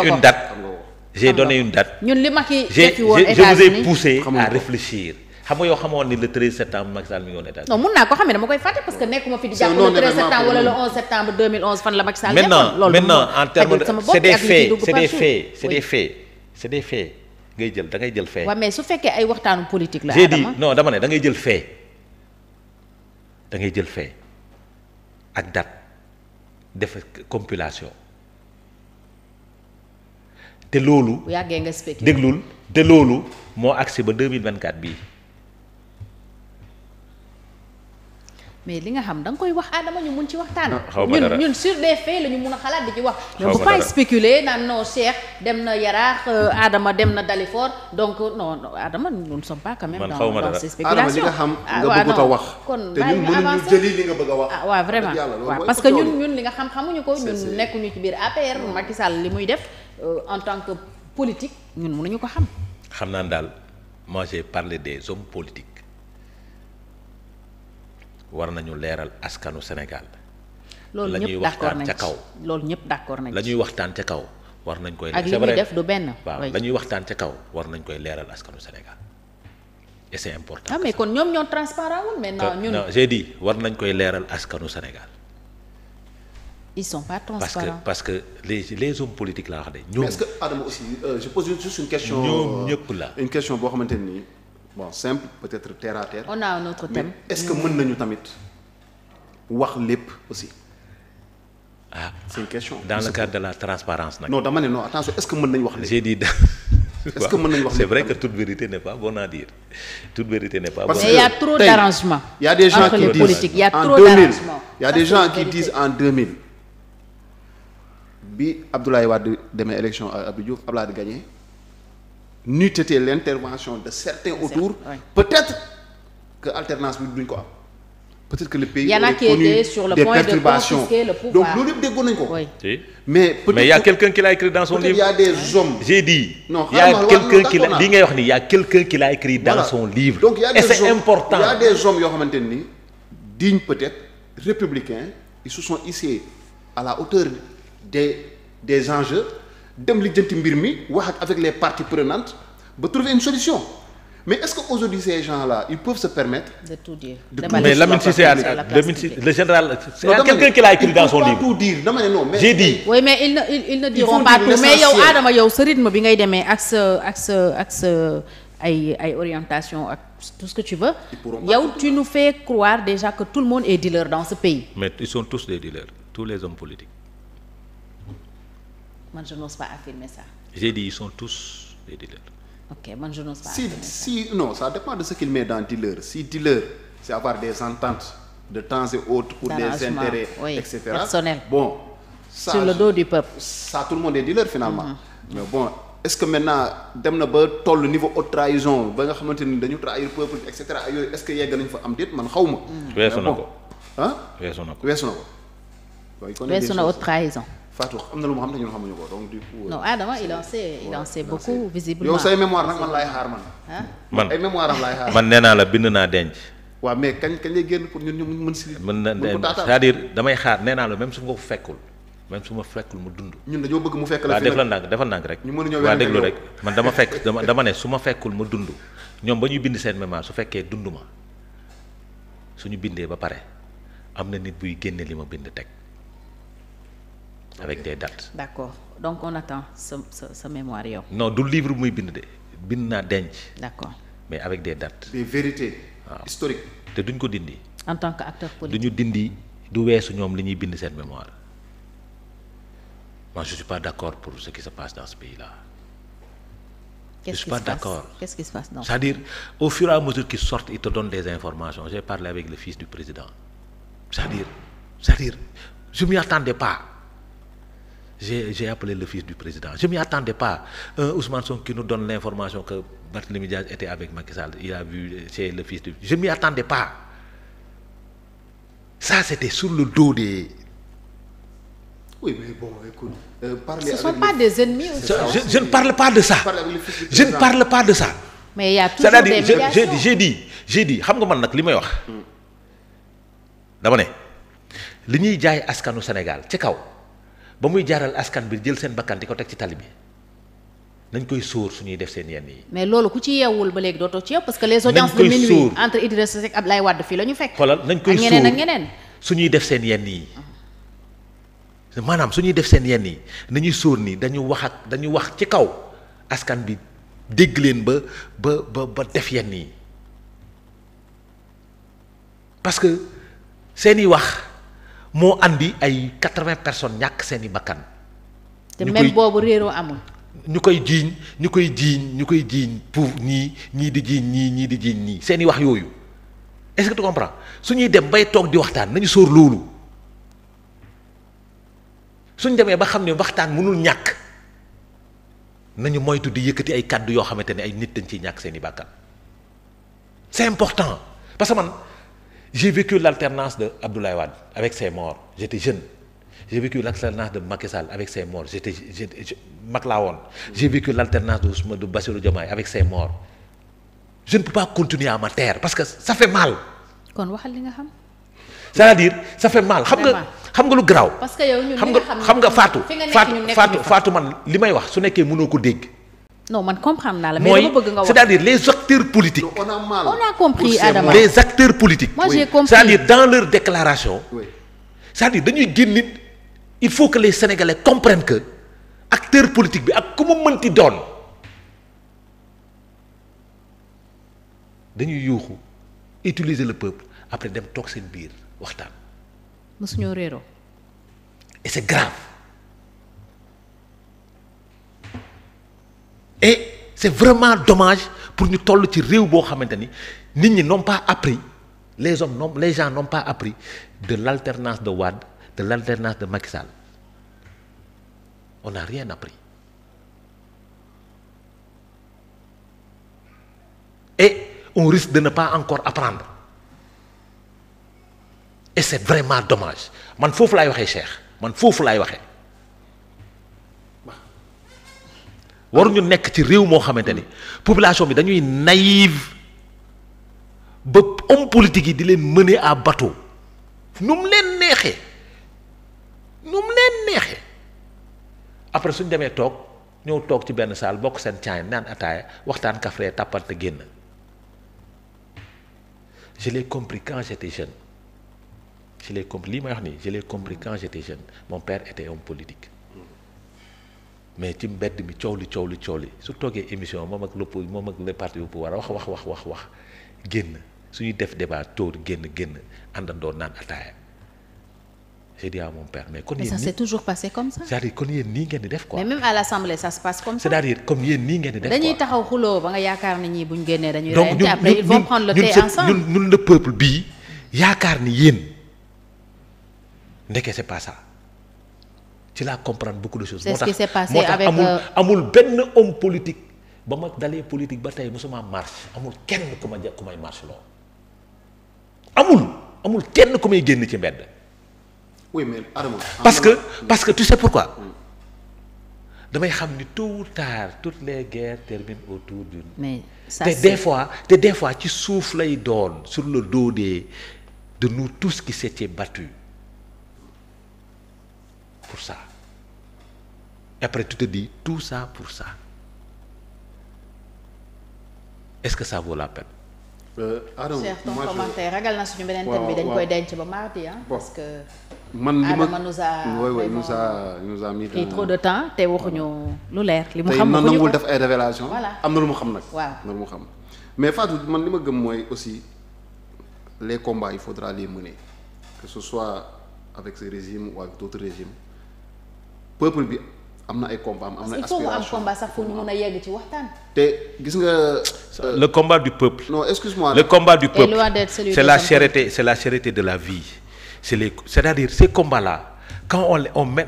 une date j'ai donné une date. ñun li Macky je vous ai poussé à réfléchir. xam nga yow xamoon ni le 13 septembre Macky Sall mi ngi woon États-Unis. non mun naa ko xam ne dama koy fàtte parce que nekkuma fi di jàpp le 13 septembre wala le 11 septembre 2011 fan la Macky Sall nekkoon. loolu maintenant en termes de c'est des faits c'est des faits ngay jël da ngay jël fait. waaw mais su fekkee ay waxtaanu politique la. j'ai dit non dama ne da ngay jël fait da ngay jël fait ak date def compilation. te loolu. bu yàggee nga spéculé déglul te loolu moo agsi ba 2024 bii. mais li nga xam da nga koy wax Adama ñu mun ci waxtaan. xaw ma dara ñun sur des faits la ñu mun a xalaat di ci wax. mais bu pas spéculer naan non Cheikh dem na Yaraax Adama dem na Dalifort donc non Adama nous ne sommes pas quand même. dans ces spéculations. Adama li nga xam nga bëgg a wax. kon te ñun mënuñu jëli li nga bëgg a wax. ah waaw vraiment waaw parce que ñun li nga xam xamuñu ko ñun nekkuñu ci biir APR Macky Sall li muy def en tant que politique ñun mënuñu ko xam. xam naa daal moi j'ai parlé des hommes politiques. war nañu leeral askanu Sénégal. loolu ñëpp d'accord nañ ci loolu ñëpp d'accord nañ ci. la ñuy waxtaan ca kaw war nañ koy. ak li ñuy def du benn. waaw la ñuy waxtaan ca kaw war nañ koy leeral askanu Sénégal et c'est important. ah mais kon ñoom ñoo transparent wul maintenant ñun. non j'ai dit war nañ koy leeral askanu Sénégal. ils sont pas transparents parce que les hommes politiques laa wax de. ñoom est-ce que Adama aussi je pose juste une question. ñoom ñëpp la une question boo xamante ni. bon simple peut-être terre à terre. on a un autre thème. mais est-ce que mën nañu tamit wax lépp aussi. ah c'est une question. dans le cadre de la transparence nag. non dama ne non attention est-ce que mën nañu wax lépp. j'ai dit est-ce que mën nañu wax lépp c'est vrai que toute vérité n'est pas bonne à dire toute vérité n'est pas bonne. mais il y a trop d'arrangements. il y a des gens qui disent politiques il y a trop en 2000 d'arrangements. il y a des gens qui disent en 2000 bi Abdoulaye Wade demee élection Abdou Diouf Abdoulaye Wade gagné. n'eût été l'intervention de certains autour peut-être que alternance bi duñ ko am peut-être que le pays aurait connu des perturbations donc loolu yëpp déggoon nañ ko mais peut-être mais il y a quelqu'un qui l'a écrit dans son livre. il y a des hommes j'ai dit non il y a quelqu'un qui l'a li ngay wax ni il y a quelqu'un qui l'a écrit dans son livre donc il y a et des c'est hommes, important il y a des hommes yoo xamante ni dignes peut-être républicains ils se sont hissés à la hauteur des enjeux dem lijjanti mbir mi wax ak avec les parties prenantes ba trouver une solution mais est-ce que aujourd'hui ces gens-là ils peuvent se permettre de tout dire. mais Lamine Cissé le général c'est quelqu'un qui l'a écrit dans son livre. tout dire dama ne non mais j'ai dit. oui mais ils ne diront pas tout mais yow Adama yow sa rythme bi ngay demee ak sa ay orientation ak tout ce que tu veux yow tu nous fais croire déjà que tout le monde est dealer dans ce pays. mais ils sont tous des dealers tous les hommes politiques. man je n'ose pas affirmer ça. j'ai dit ils sont tous des dealers. ok man je n'ose pas affirmer ça. si non ça dépend de ce qu'il met dans dealer si dealer c'est avoir des ententes de temps et autres pour des intérêts etc. personnel bon ça sur le dos du peuple. ça tout le monde est dealer finalement. mais bon est-ce que maintenant dem na ba toll niveau haute trahison ba nga xamante ni dañu trahir peuple et cetera yooyu est-ce que yegg nañ fa am déet man xaw ma. weesu na ko ah. weesu na ko weesu na ko. weesu na haute trahison. Fatou am na lu mu xam te ñun xamuñu ko donc du coup. non Adama il en sait beaucoup visiblement. yow say mémoire nag man laay xaar man. man ay mémoire am laay xaar. man nee naa la bind naa denc. waaw mais kañ lay génn pour ñun ñu mën si. mën na c'est-à-dire damay xaar nee naa la même su ma ko fekkul même su ma fekkul mu dund. ñun dañoo bëgg mu fekk la. waaw defal ndànk rek. ñu mënuñoo waaw déglu rek man dama ne su ma fekkul ma dund ñoom ba ñuy bind seen mémoire su fekkee dund ma suñu bindee ba pare am na nit buy génne li ma bind teg. avec des dates. d'accord donc on attend sa mémoire yow. non du livre muy bind de bind naa denc. d'accord mais avec des dates. des vérités historiques. te duñ ko dindi. en tant qu'acteur politique duñu dindi du weesu ñoom li ñuy bind seen mémoire moi je suis pas d'accord pour ce qui se passe dans ce pays-là. Je suis pas d'accord. Qu'est-ce qui se passe donc? C'est-à-dire au fur et à mesure qu'ils sortent ils te donnent des informations j'ai parlé avec le fils du président c'est-à-dire je m'y attendais pas. J'ai appelé le fils du président je m'y attendais pas Ousmane Sonko qui nous donne l'information que Barthélémy Diaz était avec Macky Sall il a vu chez le fils du je m'y attendais pas ça c'était sur le dos des. oui mais bon écoute. Ce ne sont pas des ennemis aussi. Je ne parle pas de ça. Je ne parle pas de ça. mais il y a toujours des médiations. j'ai dit xam nga man nag li may wax dama ne li ñuy jaay askanu Sénégal ci kaw. ba muy jaaral askan bi jël seen bakkan di ko teg ci tali bi nañ koy sóor suñuy def seen yenn yi. mais loolu ku ci yeewul ba léegi dootoo ci yeew parce que les audiences de minuit entre Idrissa Seck Abdoulaye Wade fii la ñu fekk. xoolal nañ koy sóor ak ñeneen suñuy def seen yenn yi maanaam suñuy def seen yenn yi nañuy sóor ni dañu wax ci kaw askan bi dégg leen ba def yenn yi parce que seeni wax moo andi ay 80 personnes ñàkk seeni bakkan. te même boobu réeroo amul. ñu koy jiiñ pour ñii di jiiñ ñii seeni wax yooyu est-ce que tu comprends suñuy dem bay toog di waxtaan nañu sóor loolu suñ demee ba xam ne waxtaan mënul ñàkk nañu moytu di yëkkati ay kàddu yoo xamante ne ay nit dañ ciy ñàkk seeni bàkkan c'est important parce que man j'ai vécu l'alternance de Abdoulaye Wade avec ses morts j'étais jeune. J'ai vécu l'alternance de Macky Sall avec ses morts mag laa woon. J'ai vécu l'alternance de Bassirou Diomaye avec ses morts. Je ne peux pas continuer à me taire parce que ça fait mal. kon waxal li nga xam. c'est-à-dire ça fait mal xam nga lu garaaw. parce que yow ñun xam nga Fatou man li may wax su nekkee mënoo ko dégg. non man comprendre naa la mais dama bëgg nga wax c'est-à-dire les acteurs politiques. on a compris Adama les acteurs politiques. moi j'ai compris c'est-à-dire dans leur déclaration. c'est-à-dire dañuy génn nit. Il faut que les Sénégalais comprennent que acteur politique bi ak ku mu mënti doon dañuy yuuxu utiliser le peuple après dem toog seen biir waxtaan. mosuñoo réeroo. et c'est grave et c'est vraiment dommage pour ñu toll ci réew boo xamante ni nit ñi n'ont pas appris les gens n'ont pas appris de l'alternance de Wade. De l'alternance de Macky Sall on n'a rien appris et on risque de ne pas encore apprendre et c'est vraiment dommage man foofu laay waxee Cheikh waruñu nekk ci réew moo xamante ni population bi dañuy naïve ba homme politique yi di leen mener à bateau nu mu leen neexee. après suñ demee ñëw toog ci benn salle bokk seen caay naan ataaya waxtaan kafree tàppante génn je l'ai compris quand j'étais jeune lii may wax nii je l'ai compris quand j'étais jeune mon père était homme politique mais ci mbedd mi coow li su toogee émission moom ak le parti au pouvoir wax génn suñuy def débat tóor génn àndandoo naan ataaya. J'ai dit à mon père mais kon yéen ça s'est toujours passé comme ça. c'est-à-dire kon yéen nii ngeen di def quoi. mais même à l'Assemblée ça se passe comme ça. c'est-à-dire comme yéen nii ngeen di def quoi. dañuy taxaw xuloo ba nga yaakaar ni ñii buñ génnee dañuy reyante après ils vont prendre le thé ensemble. ñun le peuple bii yaakaar ni yéen ndeke c'est pas ça ci laa comprendre beaucoup de choses. c'est ce qui s'est passé avec amul benn homme politique ba ma dalee politique ba tey mosuma marche amul kenn ku may marche loo amul kenn ku may génn ci mbedd. oui mais Adama. parce que tu sais pourquoi damay xam ni tôt ou tard toutes les guerres terminent autour d'une. mais ça te des fois ci suuf lay doon sur le dos de nous tous qui s'étaient battus pour ça et après tu te dis tout ça pour ça est-ce que ça vaut la peine. Adama Cheikh ton commentaire ragal na suñu beneen thème bi dañ koy denc ba mardi parce que. man li ma Adama nous a mis trop de temps te waxuñu lu leer. li mu xam waxuñu ko nangul def ay révélation voilà am na lu mu xam nag. waaw am na lu mu xam mais Fatou man li ma gëm mooy aussi les combats il faudra les mener que ce soit avec ce régime ou avec d'autres régimes peuple bi am na ay combats am na aspiration il faut mu am combat sax pour ñu mën a yegg ci waxtaan. te gis nga. le combat du peuple. non excuse-moi. le combat du peuple c'est la cherté de la vie. C'est-à-dire ces combats-là quand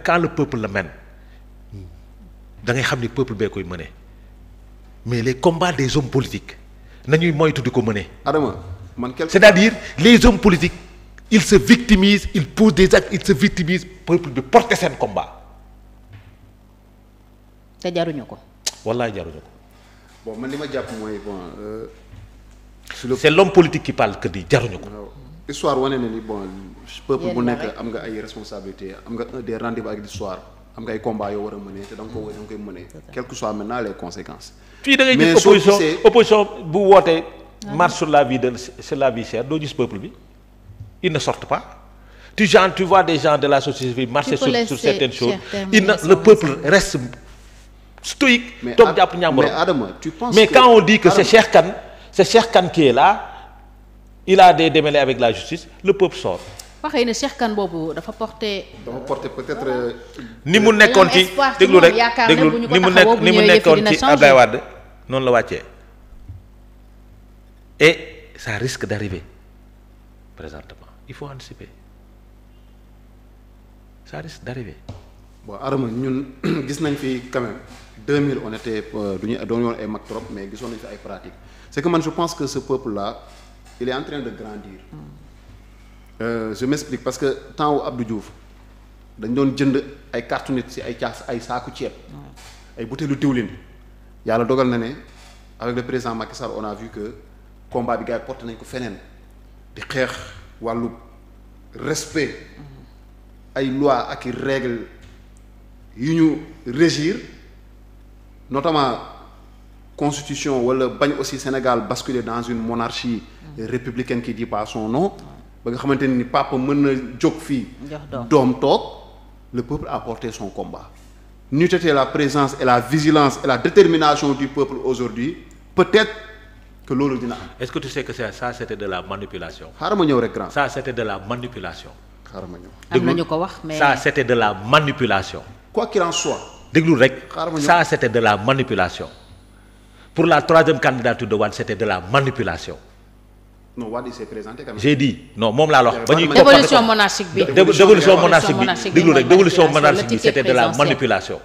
quand le peuple le mène da ngay xam ni peuple bee koy mener mais les combats des hommes politiques nañuy moytu di ko mener. Adama c'est-à-dire les hommes politiques ils se victimisent ils posent des actes ils se victimisent peuple bi porter seen combat. te jaruñu ko. wallaay jaruñu ko. bon man li ma jàpp mooy c'est l'homme politique qui parle que di jaruñu ko. histoire wane na ni peuple bu nekk am nga ay responsabilités am nga des rendez-vous avec l'histoire am ngay combat yoo war a mënee te da nga koy mënee quelles que soient maintenant les conséquences. fii da ngay gis opposition bu wootee marche sur la vie chère doo gis peuple bi ils ne sortent pas. Tu vois des gens de la société civile marcher sur certaines choses. Le peuple reste stoïque. toog jàpp ñàmbur. Mais Adama, tu penses mais quand on dit que c'est Cheikh Kane qui est là, il a des démêlés avec la justice, le peuple sort. waxee ne Cheikh Kane boobu dafa porter peut-être. ni mu nekkoon ci déglu ni mu nekkoon ci Abdoulaye Wade noonu la wàccee. et ça risque d'arriver présentement il faut anticiper. Ça risque d'arriver. Bon Adama ñun gis nañ fi quand même 2000 on était doon yoon ay mag trop mais gisoon nañ fi ay pratiques c'est que man je pense que ce peuple là il est en train de grandir. Je m'explique parce que temps wu Abdou Diouf dañ doon jënd ay cartounettes ci ay saaku ceeb. ay butéelu diwlin. yàlla dogal na ne avec le président Macky Sall on a vu que combat bi gars yi porté nañ ko feneen di xeex wàllu respect. ay loi ak i règles yu ñu régir notamment constitution wala bañ aussi Sénégal basculer dans une monarchie républicaine qui dit pas son nom ba nga xamante ni papa mën na jóg fii doom toog le peuple a porté son combat n'eût été la présence et la vigilance et la détermination du peuple aujourd'hui peut-être que loolu dina am. Est-ce que tu sais que ça c'était de la manipulation? xaaral ma ñëw rek grand. Ça c'était de la manipulation. am nañu ko wax mais ça c'était de la manipulation. quoi qu'il en soit. déglu rek. ça c'était de la manipulation. pour la troisième candidature de Wade c'était de la manipulation. non Wade il s'est présenté quand même. j'ai dit non moom laa la wax. ba ñuy dévolution monarchique bi. dévolution monarchique bi déglu rek dévolution monarchique bi c'était de la manipulation.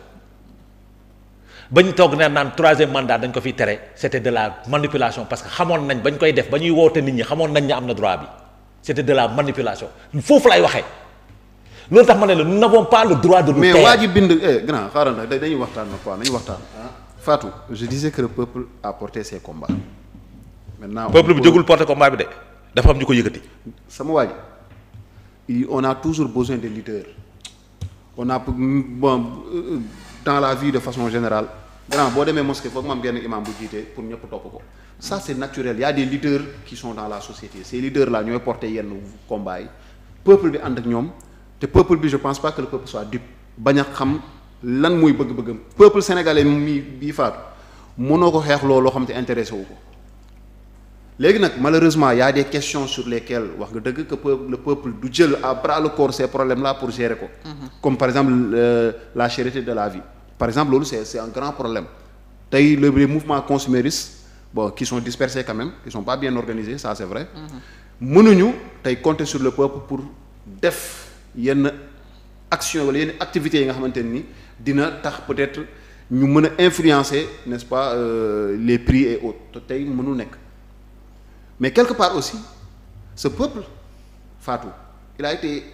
ba ñu toog ne naan troisième mandat dañ ko fi tere c'était de la manipulation parce que xamoon nañ bañ koy def ba ñuy woote nit ñi xamoon nañ ne am na droit bi. c'était de la manipulation foofu lay waxee loolu tax ma ne la nous n'avons pas le droit de nous taire. mais waa ji bind grand xaaral nag dañuy waxtaan na quoi nañu waxtaan. Fatou je disais que le peuple a porté ses combats. maintenant peuple bi jógul porté combat bi de dafa am ñu ko yëkkati. sama waa ji on a toujours besoin de leaders on a dans la vie de façon générale grand boo demee mosquée foog mu am genn imam bu jiite pour ñëpp topp ko. ça c'est naturel il y a des leaders qui sont dans la société ces leaders là ñooy porter yenn combat yi peuple bi ànd ak ñoom te peuple bi je pense pas que le peuple soit dupe bañ a xam lan muy bëgg-bëggam peuple sénégalais mi bii faatu mënoo ko xeex loolu loo xam te intéressé wu ko léegi nag malheureusement il y a des questions sur lesquelles wax nga dëgg que le peuple du jël à bras le corps ces problèmes là pour gérer ko. comme par exemple la cherté de la vie par exemple loolu c'est un grand problème tey les mouvements consuméristes. bon qui sont dispersés quand même ils sont pas bien organisés ça c'est vrai mënuñu tey compter sur le peuple pour def yenn action wala yenn activités yi nga xamante ni dina tax peut-être ñu mën a influencer n'est-ce pas les prix et autres tey mënul nekk mais quelque part aussi ce peuple Fatou il a été